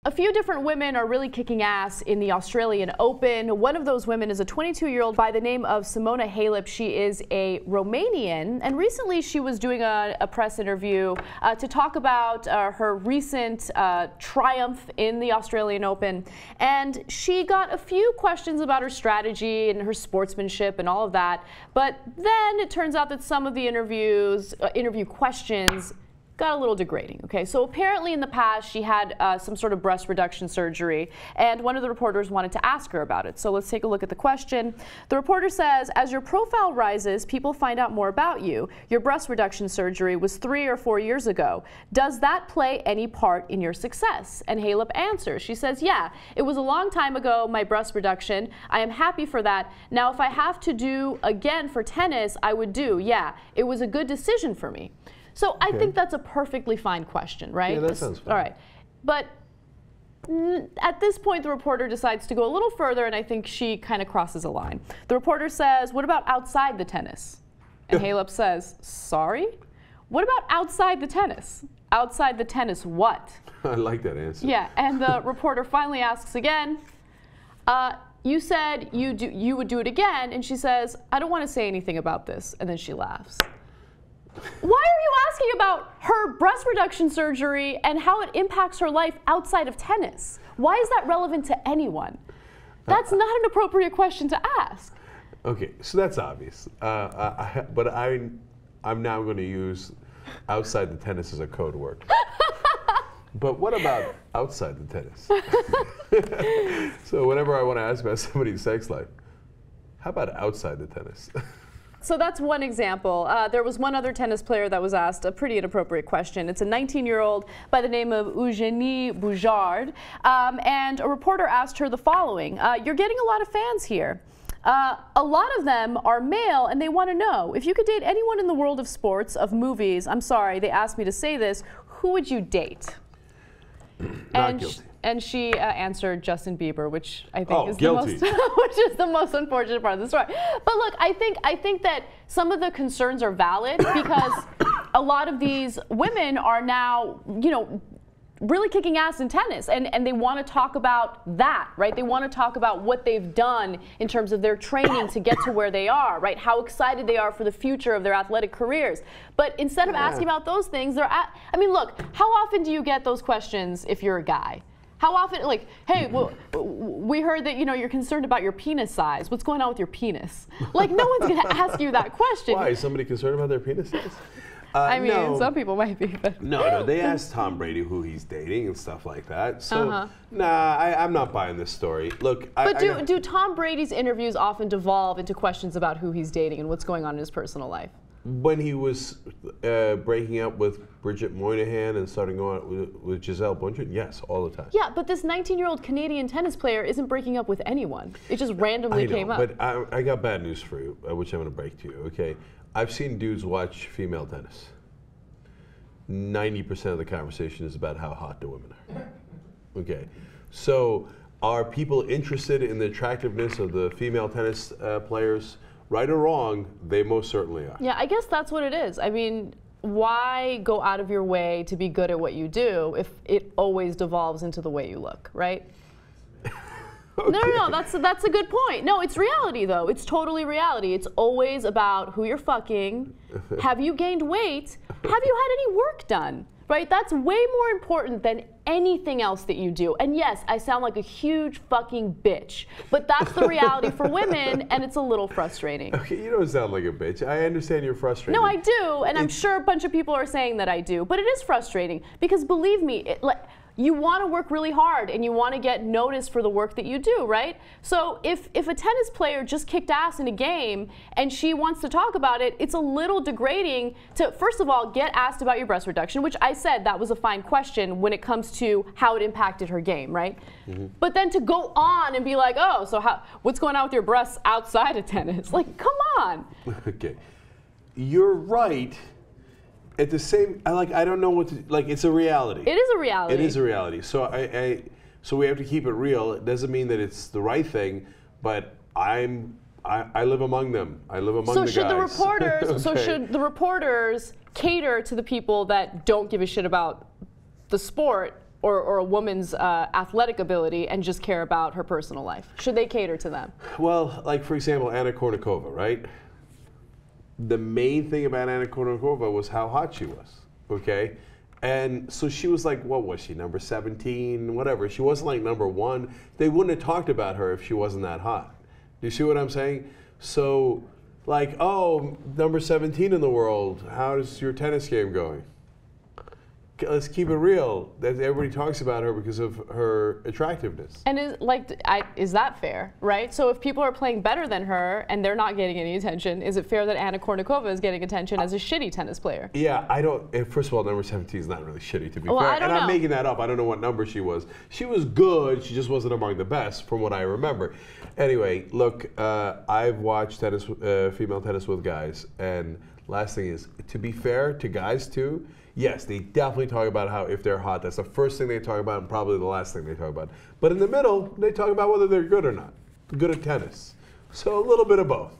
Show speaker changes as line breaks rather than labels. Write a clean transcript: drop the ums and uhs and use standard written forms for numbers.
A few different women are really kicking ass in the Australian Open. One of those women is a 22-year-old by the name of Simona Halep. She is a Romanian, and recently she was doing a press interview to talk about her recent triumph in the Australian Open. And she got a few questions about her strategy and her sportsmanship and all of that. But then it turns out that some of the interview questions got a little degrading. Okay, so apparently in the past she had some sort of breast reduction surgery, and one of the reporters wanted to ask her about it. So let's take a look at the question. The reporter says, as your profile rises, people find out more about you. Your breast reduction surgery was 3 or 4 years ago. Does that play any part in your success? And Halep answers. She says, yeah, it was a long time ago, my breast reduction. I am happy for that. Now, if I have to do again for tennis, I would do. Yeah, it was a good decision for me. So I think that's a perfectly fine question, right?
Yeah, that sounds fine.
All right. But at this point, the reporter decides to go a little further, and I think she kind of crosses a line. The reporter says, what about outside the tennis? And Halep says, sorry? What about outside the tennis? Outside the tennis what?
I like that answer.
Yeah, and the reporter finally asks again, you said you would do it again, and she says, I don't want to say anything about this, and then she laughs. Why are you asking about her breast reduction surgery and how it impacts her life outside of tennis? Why is that relevant to anyone? That's not an appropriate question to ask.
Okay, so that's obvious. But I'm now going to use outside the tennis as a code word. But what about outside the tennis? So whenever I want to ask about somebody's sex life, how about outside the tennis?
So that's one example. There was one other tennis player that was asked a pretty inappropriate question. It's a 19-year-old by the name of Eugenie Bouchard. And a reporter asked her the following. You're getting a lot of fans here. A lot of them are male, and they want to know, if you could date anyone in the world of sports, of movies, I'm sorry, they asked me to say this, who would you date?
Not guilty.
And she answered Justin Bieber, which I think is
guilty.
which is the most unfortunate part of the story. But look, I think that some of the concerns are valid because a lot of these women are now, you know, really kicking ass in tennis, and they want to talk about that, right? They want to talk about what they've done in terms of their training to get to where they are, right? How excited they are for the future of their athletic careers. But instead of asking about those things, I mean, look, how often do you get those questions if you're a guy? How often, like, hey, well, we heard that, you know, you're concerned about your penis size. What's going on with your penis? Like, no one's going to ask you that question.
Why? Is somebody concerned about their penis size?
I mean, some people might be. But
No, they asked Tom Brady who he's dating and stuff like that. So, nah, I'm not buying this story. Look,
but do Tom Brady's interviews often devolve into questions about who he's dating and what's going on in his personal life?
When he was breaking up with Bridget Moynihan and starting on with Giselle Bundchen, yes, all the time.
Yeah, but this 19-year-old Canadian tennis player isn't breaking up with anyone. It just randomly came up.
But I got bad news for you, which I'm going to break to you, okay? I've seen dudes watch female tennis. 90% of the conversation is about how hot the women are. Okay, so are people interested in the attractiveness of the female tennis players? Right or wrong, they most certainly are.
Yeah, I guess that's what it is. I mean, why go out of your way to be good at what you do if it always devolves into the way you look, right? Okay. No, that's a good point. No, it's reality, though. It's totally reality. It's always about who you're fucking. Have you gained weight? Have you had any work done? Right? That's way more important than anything else that you do. And yes, I sound like a huge fucking bitch, but that's the reality for women, and it's a little frustrating.
Okay, you don't sound like a bitch. I understand you're frustrated.
No, I do, and I'm sure a bunch of people are saying that I do, but it is frustrating because believe me, you want to work really hard and you want to get noticed for the work that you do, right? So if a tennis player just kicked ass in a game and she wants to talk about it, it's a little degrading to, first of all, get asked about your breast reduction, which I said that was a fine question when it comes to how it impacted her game, right? But then to go on and be like, oh, so what's going on with your breasts outside of tennis? Like, come on.
Okay. You're right. At the same, I don't know what to, like, it's a reality.
It is a reality.
It is a reality. So so we have to keep it real. It doesn't mean that it's the right thing, but I live among them. I live among the guys.
So should the reporters cater to the people that don't give a shit about the sport, or a woman's athletic ability and just care about her personal life? Should they cater to them?
Well, like for example, Anna Kournikova, right? The main thing about Anna Kournikova was how hot she was, okay? And so she was like, what was she, number 17, whatever. She wasn't like number 1. They wouldn't have talked about her if she wasn't that hot. Do you see what I'm saying? So, like, oh, number 17 in the world, how's your tennis game going? Let's keep it real. Everybody talks about her because of her attractiveness.
And is that fair, right? So if people are playing better than her and they're not getting any attention, is it fair that Anna Kournikova is getting attention as a shitty tennis player?
Yeah, I don't. First of all, number 17 is not really shitty, to be
Well,
fair.
I don't
and I'm
know.
making that up. I don't know what number she was. She was good. She just wasn't among the best, from what I remember. Anyway, look, I've watched tennis, female tennis with guys, and last thing is, to be fair to guys too. Yes, they definitely talk about how if they're hot, that's the first thing they talk about and probably the last thing they talk about. But in the middle, they talk about whether they're good or not, good at tennis. So a little bit of both.